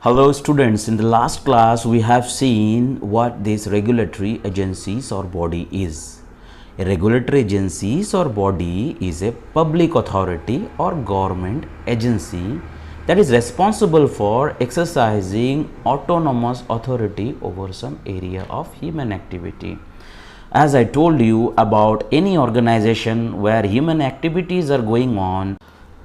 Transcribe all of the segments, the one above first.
Hello students, in the last class we have seen what this regulatory agencies or body is. A regulatory agencies or body is a public authority or government agency that is responsible for exercising autonomous authority over some area of human activity. As I told you about any organization where human activities are going on,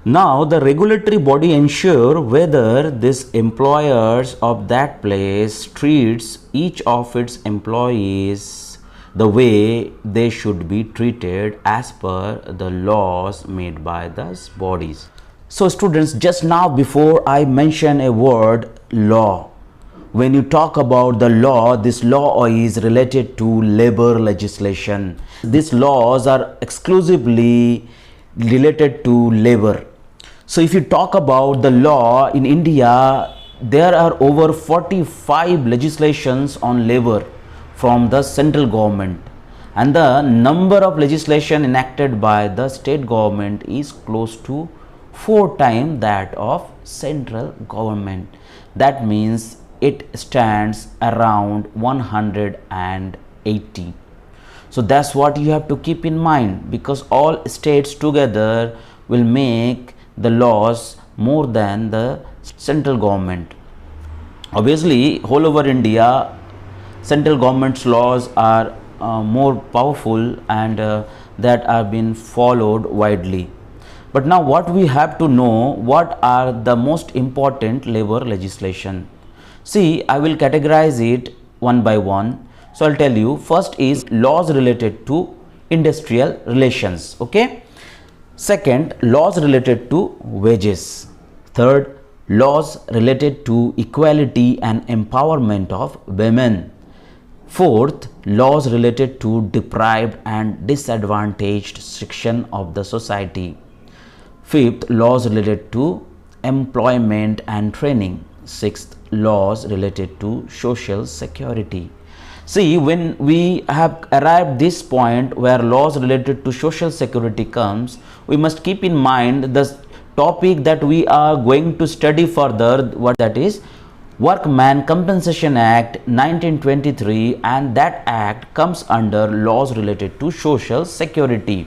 now the regulatory body ensure whether this employers of that place treats each of its employees the way they should be treated as per the laws made by those bodies. So students, just now before I mention a word law, when you talk about the law, this law is related to labor legislation. These laws are exclusively related to labor. So if you talk about the law in India, there are over 45 legislations on labor from the central government, and the number of legislation enacted by the state government is close to 4 times that of central government. That means it stands around 180. So that's what you have to keep in mind, because all states together will make the laws more than the central government. Obviously, all over India, central government's laws are more powerful and that are being followed widely. But now what we have to know, what are the most important labor legislation? See, I will categorize it one by one. So I'll tell you, first is laws related to industrial relations, okay? Second, laws related to wages. Third, laws related to equality and empowerment of women. Fourth, laws related to deprived and disadvantaged section of the society. Fifth, laws related to employment and training. Sixth, laws related to social security. See, when we have arrived this point where laws related to social security comes, we must keep in mind the topic that we are going to study further, what that is Workman Compensation Act 1923, and that act comes under laws related to social security.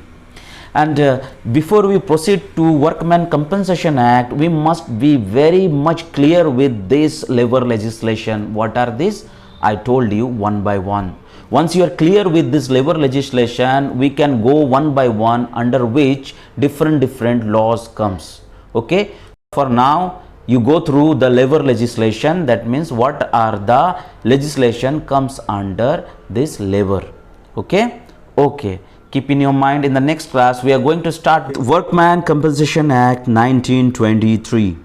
And before we proceed to Workman Compensation Act, we must be very much clear with this labor legislation. What are these? I told you one by one. Once you are clear with this labor legislation, we can go one by one under which different laws comes. Okay. For now, you go through the labor legislation. That means what are the legislation comes under this labor. Okay. Okay. Keep in your mind, in the next class we are going to start Workman Compensation Act 1923.